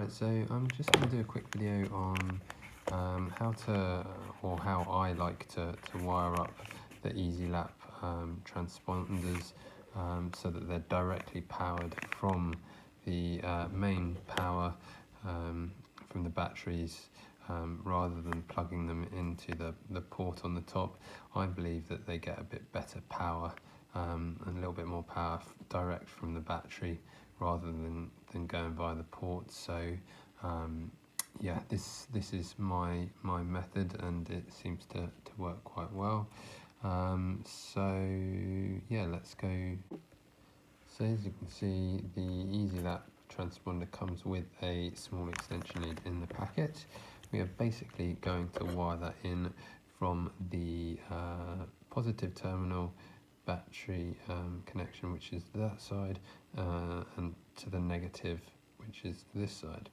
Right, so I'm just going to do a quick video on how I like to wire up the EasyLap transponders so that they're directly powered from the main power from the batteries rather than plugging them into the port on the top. I believe that they get a bit better power and a little bit more power direct from the battery rather than going via the port. So yeah, this is my method, and it seems to work quite well. So yeah, let's go. So as you can see, the EasyLap transponder comes with a small extension lead in the packet. We are basically going to wire that in from the positive terminal battery connection, which is that side, and to the negative, which is this side.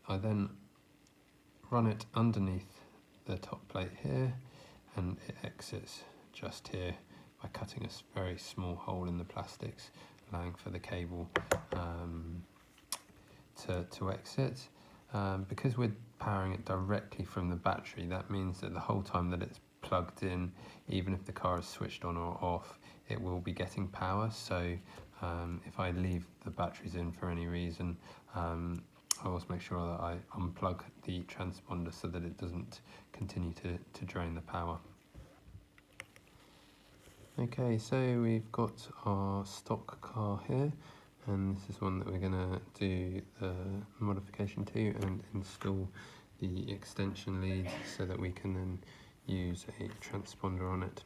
I then run it underneath the top plate here, and it exits just here by cutting a very small hole in the plastics, allowing for the cable to exit. Because we're powering it directly from the battery, that means that the whole time that it's plugged in, even if the car is switched on or off, it will be getting power. So if I leave the batteries in for any reason, I always make sure that I unplug the transponder so that it doesn't continue to drain the power. Okay, so we've got our stock car here, and this is one that we're going to do the modification to and install the extension lead so that we can then use a transponder on it.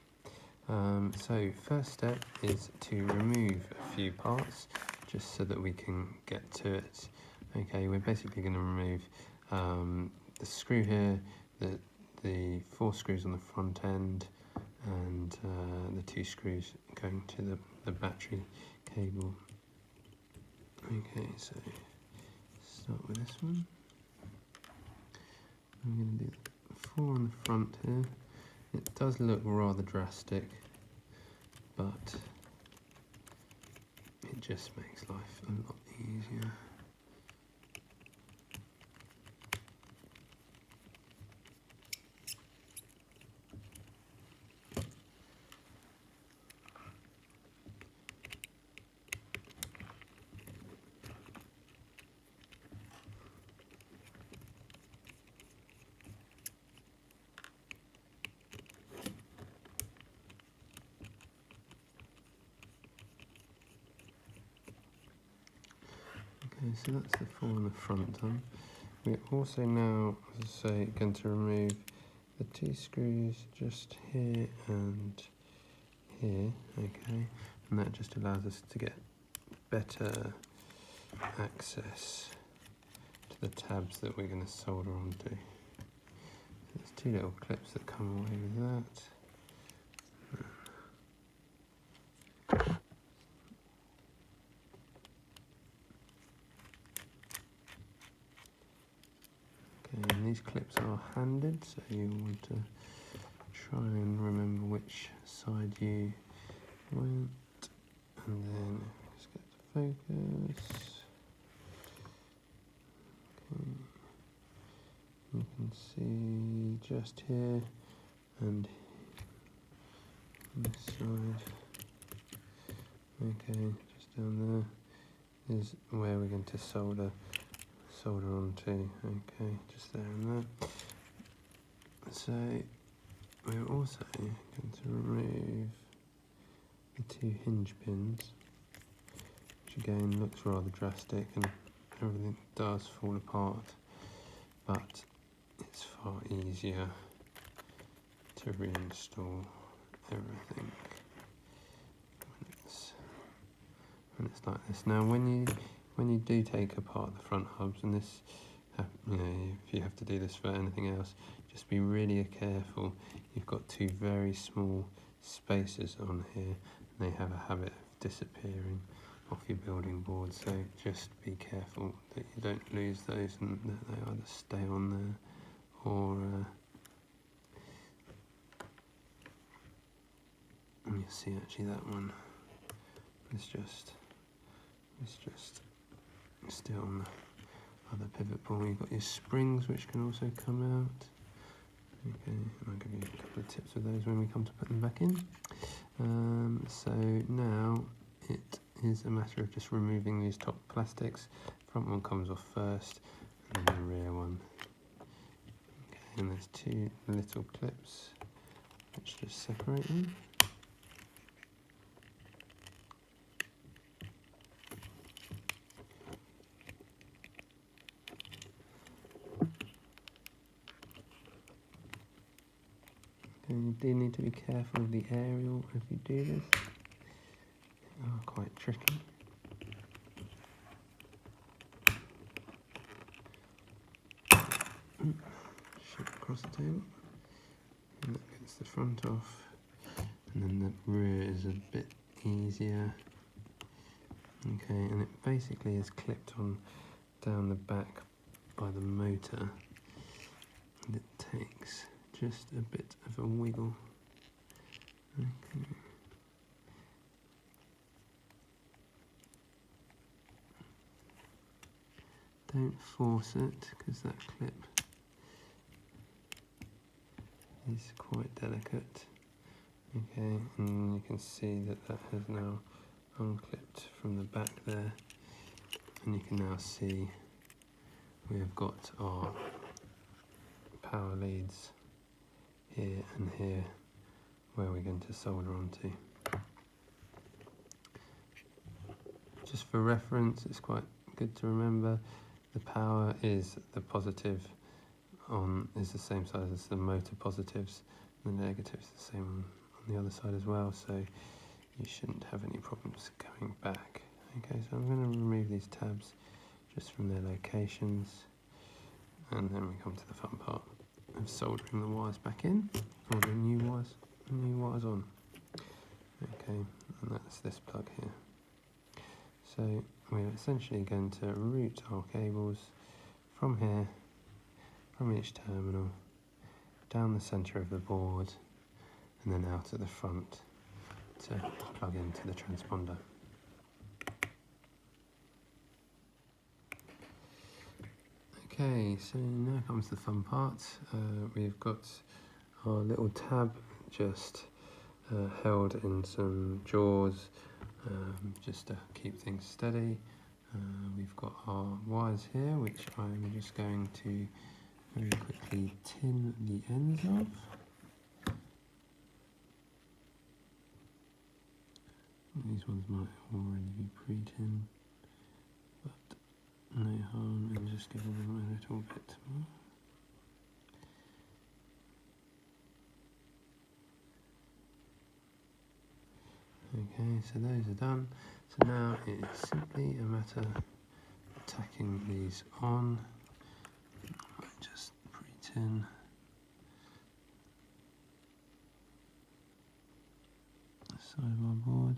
So first step is to remove a few parts just so that we can get to it. Okay, we're basically going to remove the screw here, the 4 screws on the front end, and the 2 screws going to the battery cable. Okay, so start with this one. I'm going to do 4 on the front here. It does look rather drastic, but it just makes life a lot easier. Okay, so that's the 4 on the front done. We're also now, as I say, going to remove the 2 screws just here and here, okay, and that just allows us to get better access to the tabs that we're going to solder onto. There's 2 little clips that come away with that. Okay, and these clips are handed, so you want to try and remember which side you went, and then just get to focus. Okay. You can see just here and this side. Okay, just down there is where we're going to solder onto. Okay, just there and there. So we're also going to remove the 2 hinge pins, which again looks rather drastic and everything does fall apart, but it's far easier to reinstall everything when it's like this. Now when you do take apart the front hubs, and this, you know, if you have to do this for anything else, just be really careful. You've got 2 very small spacers on here, and they have a habit of disappearing off your building board, so just be careful that you don't lose those and that they either stay on there or you see actually that one is just still on pivot ball. You've got your springs which can also come out. Okay, I'll give you a couple of tips of those when we come to put them back in. So now it is a matter of just removing these top plastics. Front one comes off first, and then the rear one. Okay, and there's two little clips which just separate them. And you do need to be careful of the aerial if you do this. They are quite tricky. Ship across the table. And that gets the front off. And then the rear is a bit easier. Okay, and it basically is clipped on down the back by the motor. And it takes just a bit of a wiggle. Okay. Don't force it, because that clip is quite delicate. Okay, and you can see that that has now unclipped from the back there, and you can now see we have got our power leads here and here where we're going to solder onto. Just for reference, it's quite good to remember the power is the positive is the same size as the motor positives, and the negatives the same on the other side as well, so you shouldn't have any problems going back. Okay, so I'm going to remove these tabs just from their locations, and then we come to the fun part of soldering the wires back in, or the new wires on. Okay, and that's this plug here. So we're essentially going to route our cables from here, from each terminal, down the centre of the board, and then out at the front to plug into the transponder. Okay, so now comes the fun part. We've got our little tab just held in some jaws just to keep things steady. We've got our wires here, which I'm just going to very quickly tin the ends of. These ones might already be pre-tinned, but no harm in just giving them a little bit more. Okay, so those are done. So now it's simply a matter of tacking these on. I just pre-tin the side of our board.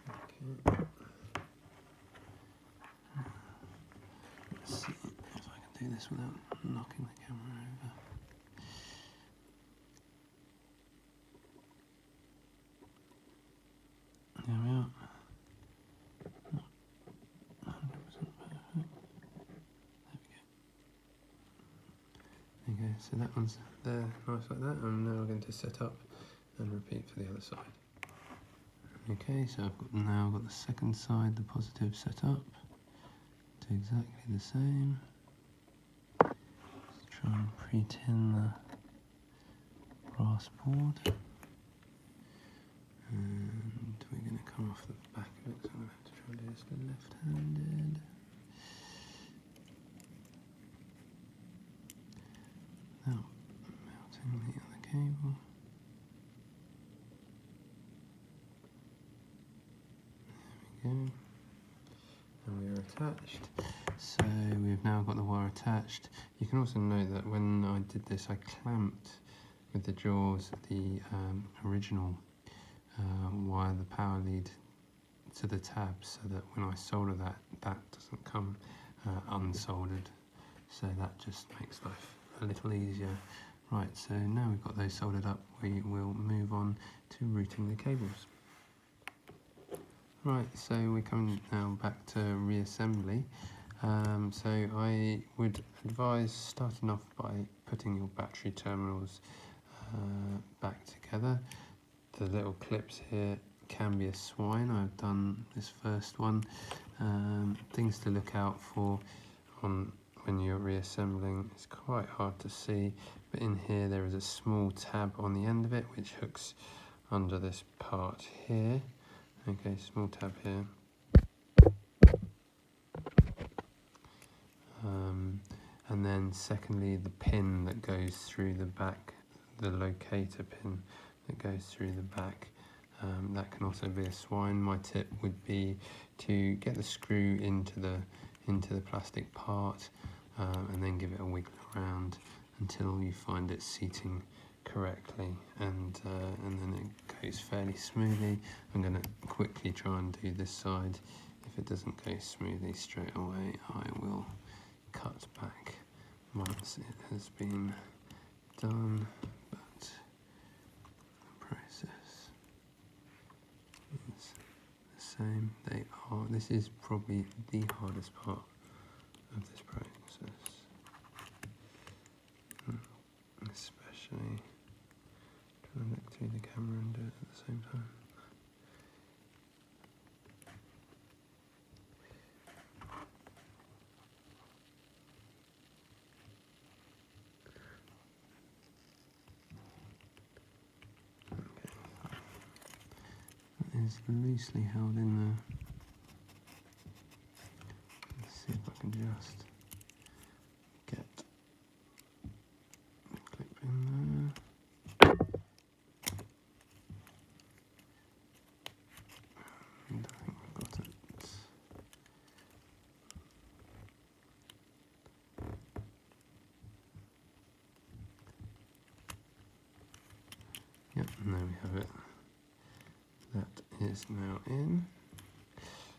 Okay. Let's see if I can do this without knocking the camera over. There we are. Not 100% perfect. There we go. Okay, so that one's there, nice like that. I'm now going to set up and repeat for the other side. Okay, so I've now got the second side, the positive, set up to exactly the same. Let's try and pre-tin the brass board. And we're going to come off the back of it, so I'm going to have to try and do this left-handed. Now, mounting the other cable. There we go. And we are attached. So we've now got the wire attached. You can also note that when I did this, I clamped with the jaws the original wire, the power lead, to the tab, so that when I solder that, that doesn't come unsoldered. So that just makes life a little easier. Right, so now we've got those soldered up, we will move on to routing the cables. Right, so we're coming now back to reassembly. So I would advise starting off by putting your battery terminals back together. The little clips here can be a swine. I've done this first one. Things to look out for on when you're reassembling, it's quite hard to see, but in here there is a small tab on the end of it which hooks under this part here. Okay, small tab here. And then secondly, the pin that goes through the back, the locator pin that goes through the back, that can also be a swine. My tip would be to get the screw into the plastic part and then give it a wiggle around until you find it seating correctly, and then it goes fairly smoothly. I'm going to quickly try and do this side. If it doesn't go smoothly straight away, I will cut back once it has been done, but the process is the same. This is probably the hardest part of this process, especially trying to look through the camera and do it at the same time. Is loosely held in there. Let's see if I can just get the clip in there. And I think we've got it. Yep, and there we have it. That is now in.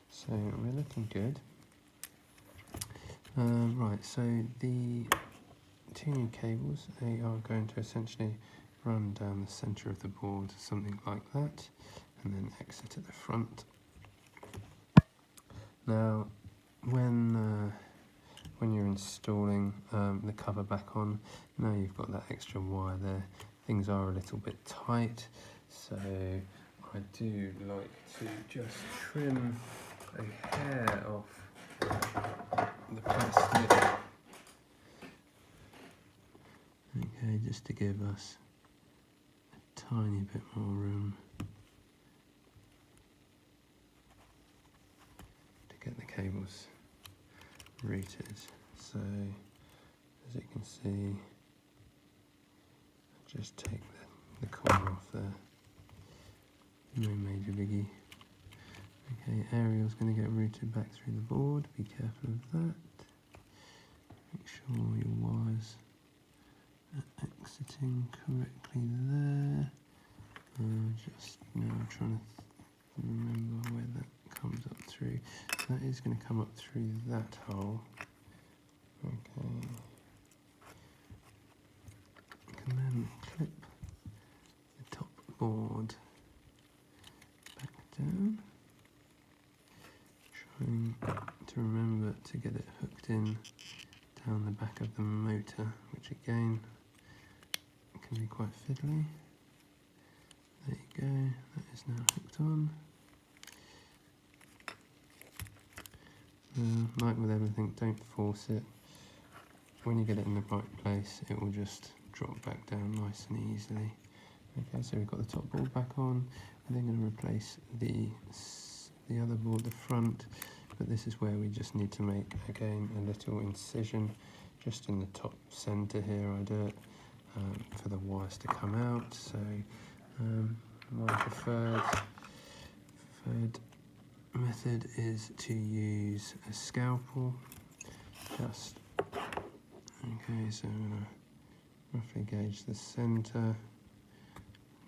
So we're looking good. Right, so the two new cables, they are going to essentially run down the centre of the board, something like that, and then exit at the front. Now, when you're installing the cover back on, now you've got that extra wire there. Things are a little bit tight, so I do like to just trim a hair off the plastic. Okay, just to give us a tiny bit more room to get the cables routed. So, as you can see, just take the corner off there. No major biggie. Okay, Ariel's going to get routed back through the board. Be careful of that. Make sure your wires are exiting correctly there. Just now trying to remember where that comes up through. That is going to come up through that hole. Okay. And then clip the top board back down. Trying to remember to get it hooked in down the back of the motor, which again can be quite fiddly. There you go, that is now hooked on. Like with everything, don't force it. When you get it in the right place, it will just drop back down nice and easily. Okay, so we've got the top board back on. We're then going to replace the other board, the front, but this is where we just need to make, again, a little incision just in the top centre here. I do it for the wires to come out. So my preferred method is to use a scalpel. Just okay, so I'm going to roughly gauge the centre,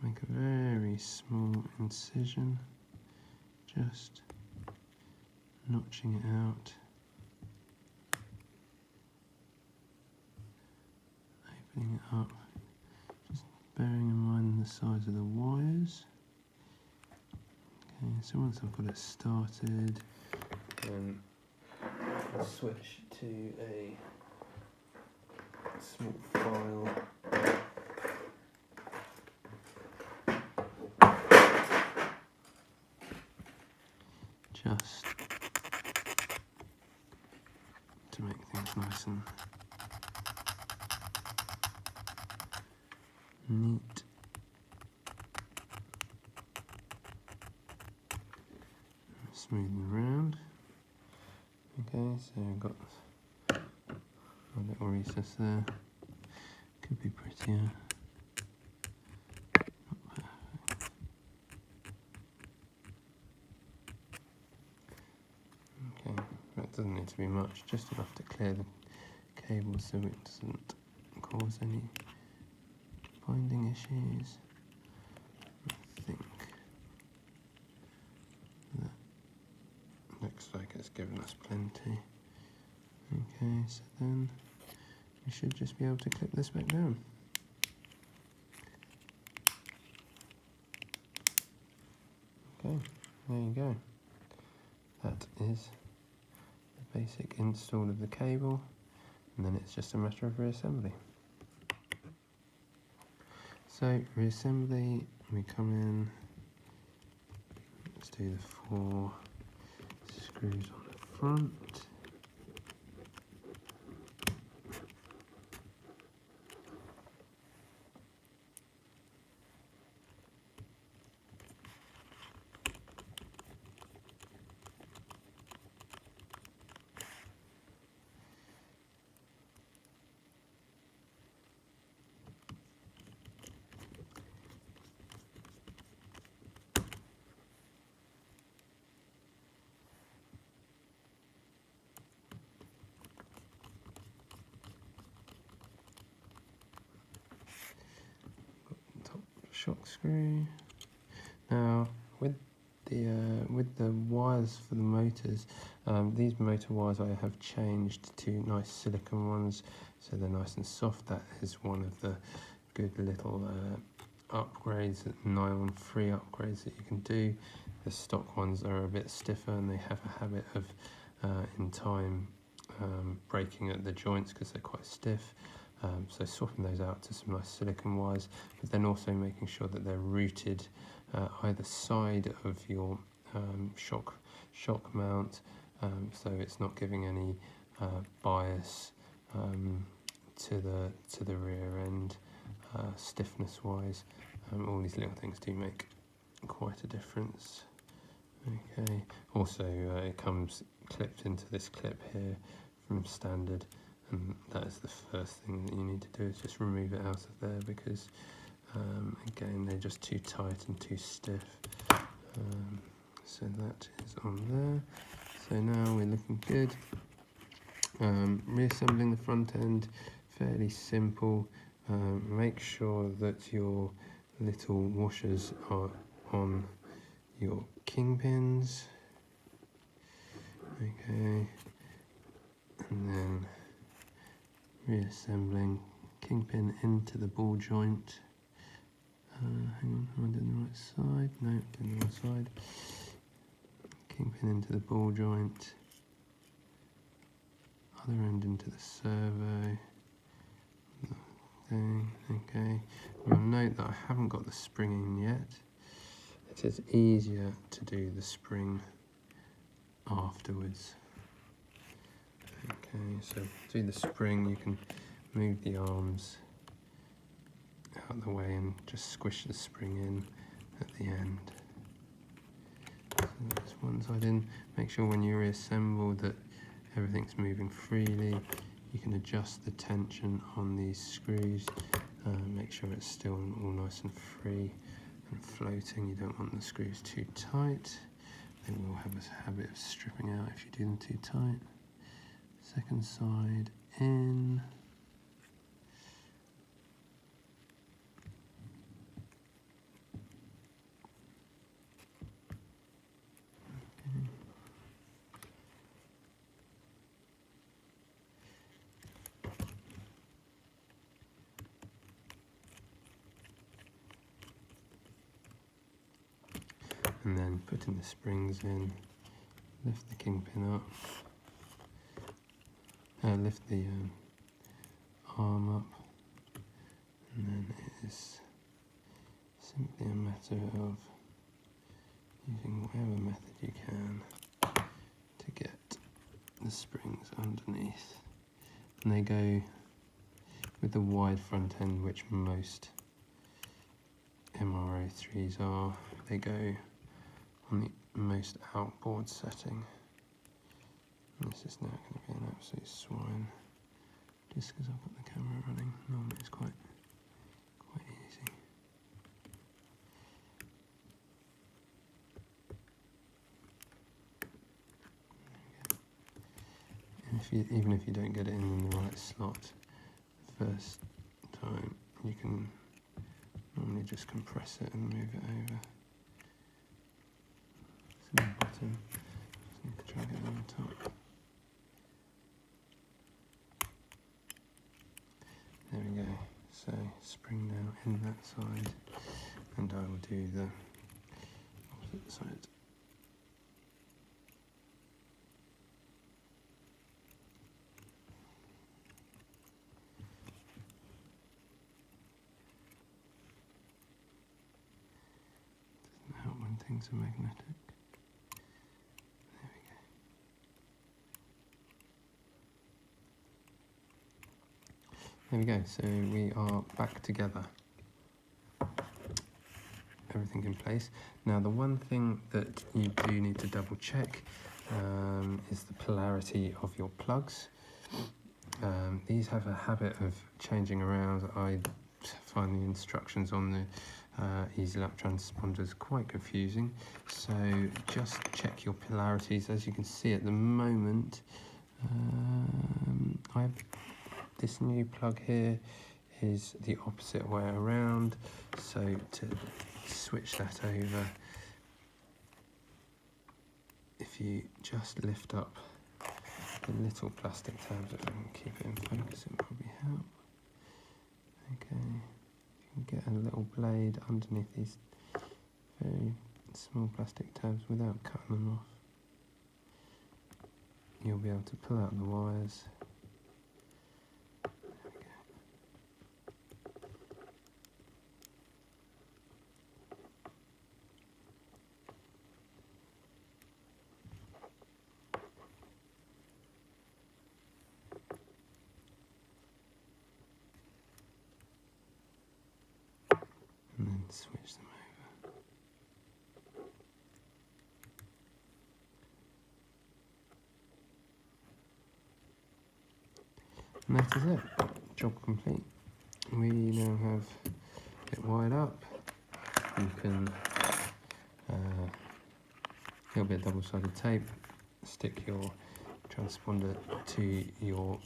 make a very small incision, just notching it out, opening it up, just bearing in mind the size of the wires. Okay, so once I've got it started, I'll switch to a small file. Just to make things nice and neat. Smoothing around. Okay, so I've got a little recess there. Could be prettier. Not perfect. Okay, that doesn't need to be much, just enough to clear the cable so it doesn't cause any binding issues. I think that looks like it's given us plenty. Okay, so then we should just be able to clip this back down. Okay, there you go. That is the basic install of the cable, and then it's just a matter of reassembly. So reassembly, we come in, let's do the 4 screws on the front. Top shock screw. Now with the wires for the motors, these motor wires I have changed to nice silicone ones, so they're nice and soft. That is one of the good little upgrades, nylon-free upgrades that you can do. The stock ones are a bit stiffer and they have a habit of in time breaking at the joints because they're quite stiff. So swapping those out to some nice silicone wires, but then also making sure that they're routed either side of your shock mount, so it's not giving any bias to the rear end stiffness wise. All these little things do make quite a difference. Okay, also it comes clipped into this clip here from standard, and that is the first thing that you need to do, is just remove it out of there, because again they're just too tight and too stiff. So that is on there. So now we're looking good. Reassembling the front end, fairly simple. Make sure that your little washers are on your kingpins. Okay, and then reassembling kingpin into the ball joint. Hang on, am I doing the right side? No, doing the wrong side. Kingpin into the ball joint. Other end into the servo. Thing. Okay. You'll note that I haven't got the spring in yet. It is easier to do the spring afterwards. Okay, so do the spring, you can move the arms out of the way and just squish the spring in at the end. So that's one side in. Make sure when you reassemble that everything's moving freely. You can adjust the tension on these screws. Make sure it's still all nice and free and floating. You don't want the screws too tight. They will have a habit of stripping out if you do them too tight. Second side in. and then putting the springs in, lift the kingpin up, lift the arm up, and then it is simply a matter of using whatever method you can to get the springs underneath. And they go with the wide front end, which most MR03s are. They go on the most outboard setting. And this is now going to be an absolute swine, just because I've got the camera running. Normally it's quite easy. And even if you don't get it in the right slot the first time, you can normally just compress it and move it over. It's in the bottom, just need to try and get it on the top. There we go, so spring now in that side, and I will do the opposite side. Doesn't help when things are magnetic. There we go, so we are back together. Everything in place. Now the one thing that you do need to double check is the polarity of your plugs. These have a habit of changing around. I find the instructions on the Easy Lap transponders quite confusing, so just check your polarities. As you can see at the moment, this new plug here is the opposite way around, so to switch that over, if you just lift up the little plastic tabs, if I can keep it in focus, it'll probably help. Okay, you can get a little blade underneath these very small plastic tabs without cutting them off. You'll be able to pull out the wires. And then switch them over. And that is it. Job complete. We now have it wired up. You can a little bit of double-sided tape, stick your transponder to your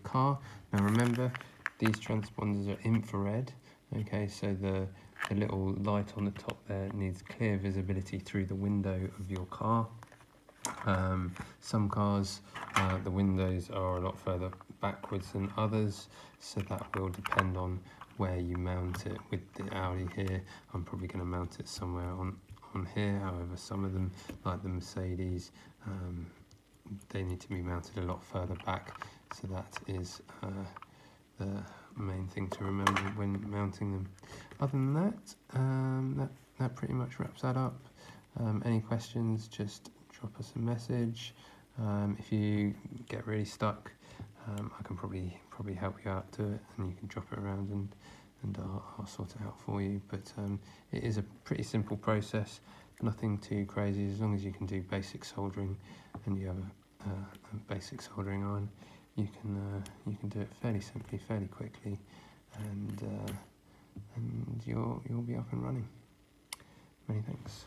car. Now remember, these transponders are infrared. Okay, so the little light on the top there needs clear visibility through the window of your car. Some cars, the windows are a lot further backwards than others, so that will depend on where you mount it. With the Audi here, I'm probably going to mount it somewhere on here. However, some of them, like the Mercedes, they need to be mounted a lot further back, so that is the main thing to remember when mounting them. Other than that, that pretty much wraps that up. Any questions, just drop us a message. If you get really stuck, I can probably help you out to it, and you can drop it around and I'll sort it out for you. But it is a pretty simple process, nothing too crazy. As long as you can do basic soldering and you have a basic soldering iron, you can do it fairly simply, fairly quickly, and you'll be up and running. Many thanks.